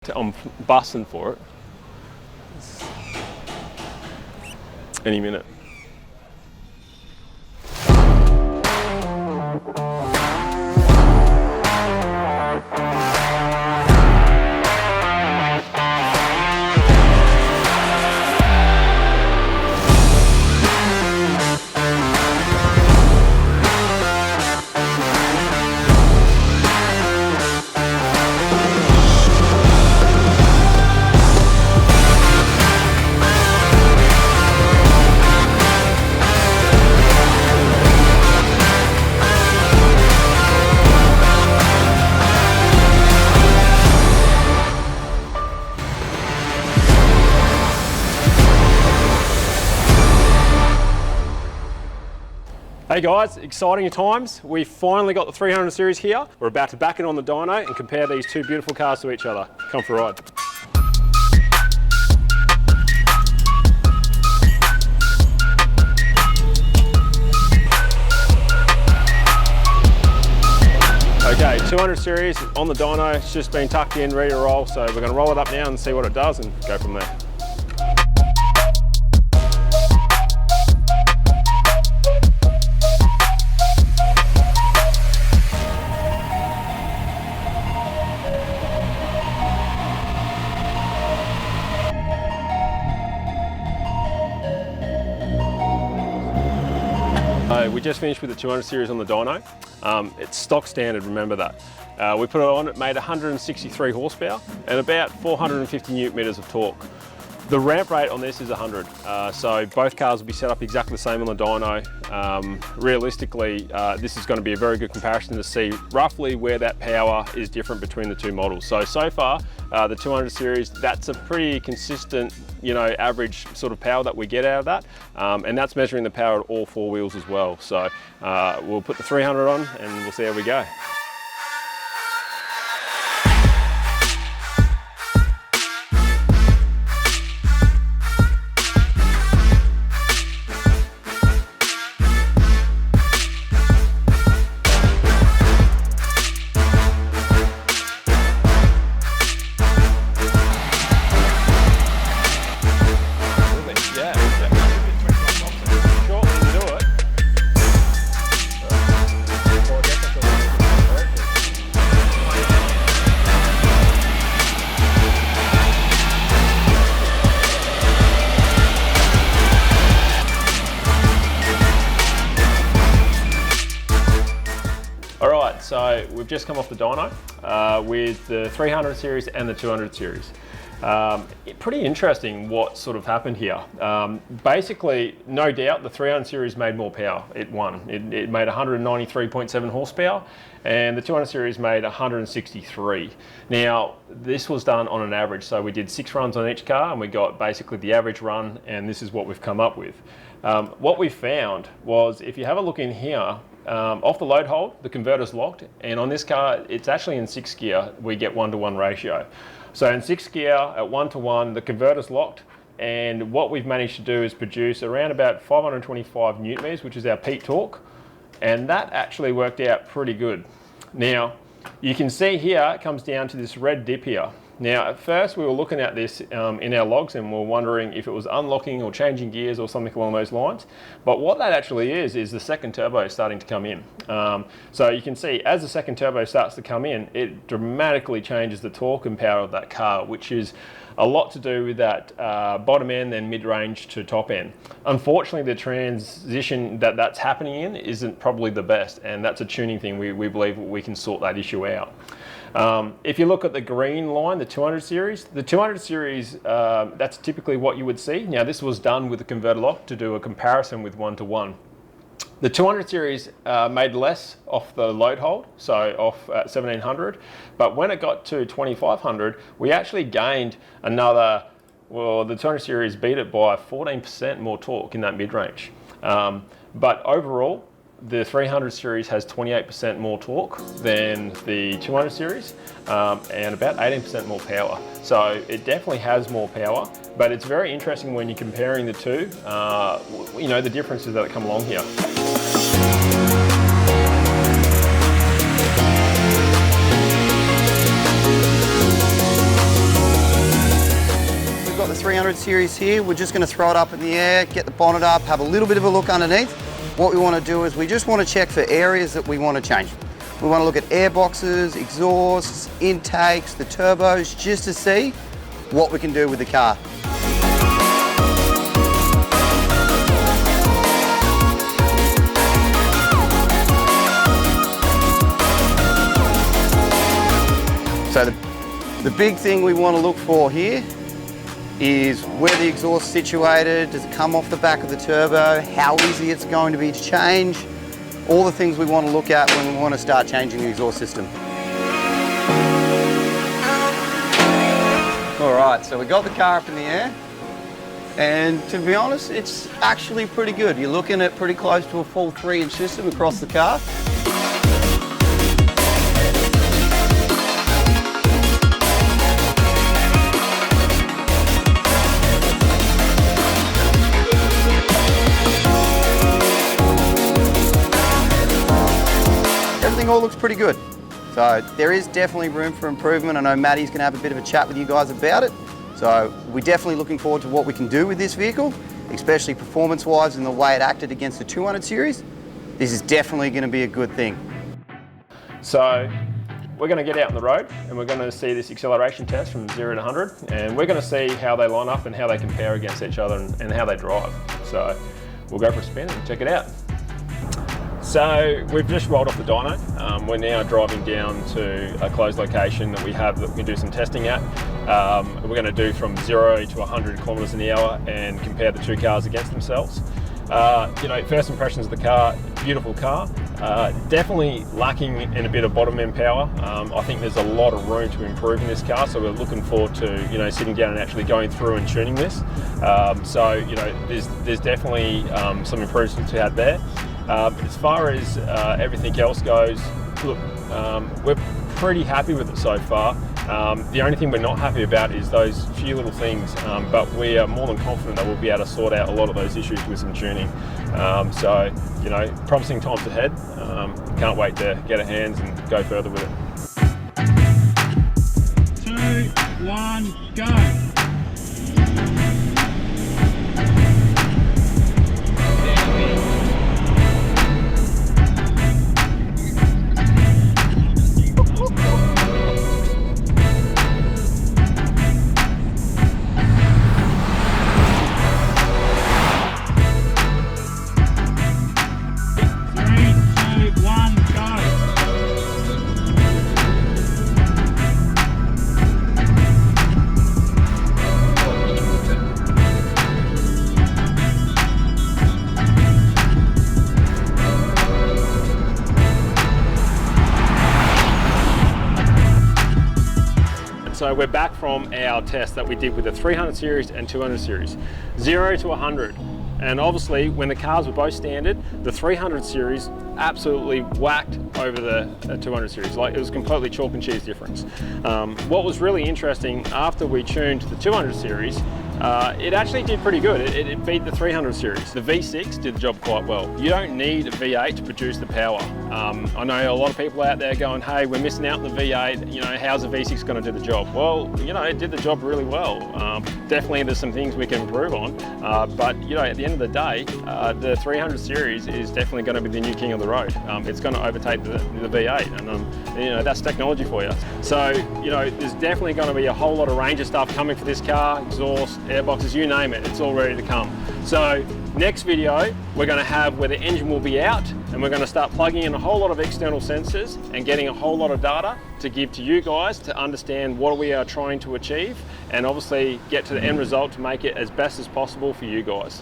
I'm busting for it any minute. Hey guys, exciting times. We finally got the 300 series here. We're about to back it on the dyno and compare these two beautiful cars to each other. Come for a ride. Okay, 200 series on the dyno. It's just been tucked in, ready to roll. So we're gonna roll it up now and see what it does and go from there. We just finished with the 200 series on the dyno. It's stock standard, remember that. We put it on, it made 163 horsepower and about 450 newton meters of torque. The ramp rate on this is 100, so both cars will be set up exactly the same on the dyno. Realistically, this is going to be a very good comparison to see roughly where that power is different between the two models. So far, the 200 series, that's a pretty consistent, average sort of power that we get out of that. And that's measuring the power of all four wheels as well. So we'll put the 300 on and we'll see how we go. Alright, so we've just come off the dyno with the 300 series and the 200 series. Pretty interesting what sort of happened here. Basically, no doubt the 300 series made more power. It won. It made 193.7 horsepower and the 200 series made 163. Now, this was done on an average, so we did 6 runs on each car and we got basically the average run, and this is what we've come up with. What we found was, if you have a look in here, off the load hold, the converter's locked, and on this car, it's actually in 6th gear, we get 1-to-1 ratio. So in 6th gear, at 1-to-1, the converter's locked, and what we've managed to do is produce around about 525 newton meters, which is our peak torque, and that actually worked out pretty good. Now, you can see here, it comes down to this red dip here. Now, at first we were looking at this in our logs and we were wondering if it was unlocking or changing gears or something along those lines. But what that actually is the second turbo starting to come in. So you can see as the second turbo starts to come in, it dramatically changes the torque and power of that car, which is a lot to do with that bottom end and mid-range to top end. Unfortunately, the transition that's happening in isn't probably the best, and that's a tuning thing. We believe we can sort that issue out. If you look at the green line, the 200 series, that's typically what you would see. Now, this was done with the converter lock to do a comparison with 1-to-1. The 200 series made less off the load hold, so off at 1700, but when it got to 2500, we actually gained another, well, the 200 series beat it by 14% more torque in that mid-range. But overall, the 300 series has 28% more torque than the 200 series and about 18% more power. So it definitely has more power, but it's very interesting when you're comparing the two, the differences that come along here. 300 series here. We're just going to throw it up in the air, get the bonnet up, have a little bit of a look underneath. What we want to do is we just want to check for areas that we want to change. We want to look at air boxes, exhausts, intakes, the turbos, just to see what we can do with the car. So the big thing we want to look for here is where the exhaust is situated, does it come off the back of the turbo, how easy it's going to be to change, all the things we want to look at when we want to start changing the exhaust system. All right, so we got the car up in the air, and to be honest, it's actually pretty good. You're looking at pretty close to a full 3-inch system across the car. Everything all looks pretty good. So there is definitely room for improvement. I know Matty's going to have a bit of a chat with you guys about it. So we're definitely looking forward to what we can do with this vehicle, especially performance-wise and the way it acted against the 200 series. This is definitely going to be a good thing. So we're going to get out on the road and we're going to see this acceleration test from 0 to 100, and we're going to see how they line up and how they compare against each other and how they drive. So we'll go for a spin and check it out. So we've just rolled off the dyno. We're now driving down to a closed location that we have that we can do some testing at. We're going to do from 0 to 100 kilometers an hour and compare the two cars against themselves. You know, first impressions of the car, beautiful car. Definitely lacking in a bit of bottom end power. I think there's a lot of room to improve in this car, so we're looking forward to, you know, sitting down and actually going through and tuning this. So, you know, there's definitely some improvements to have there. As far as everything else goes, look, we're pretty happy with it so far. The only thing we're not happy about is those few little things, but we are more than confident that we'll be able to sort out a lot of those issues with some tuning. So, you know, promising times ahead. Can't wait to get our hands and go further with it. 2, 1, go! So we're back from our test that we did with the 300 series and 200 series, 0 to 100. And obviously when the cars were both standard, the 300 series absolutely whacked over the 200 series. Like, it was completely chalk and cheese difference. What was really interesting, after we tuned the 200 series, it actually did pretty good. It beat the 300 series. The V6 did the job quite well. You don't need a V8 to produce the power. I know a lot of people out there going, hey, we're missing out on the V8, you know, how's the V6 going to do the job? Well, you know, it did the job really well. Definitely there's some things we can improve on, but you know, at the end of the day, the 300 series is definitely going to be the new king of the road. It's going to overtake the V8, and you know, that's technology for you. So, you know, there's definitely going to be a whole lot of Ranger stuff coming for this car, exhaust, airboxes, you name it, it's all ready to come. So next video, we're going to have where the engine will be out, and we're going to start plugging in a whole lot of external sensors and getting a whole lot of data to give to you guys to understand what we are trying to achieve, and obviously get to the end result to make it as best as possible for you guys.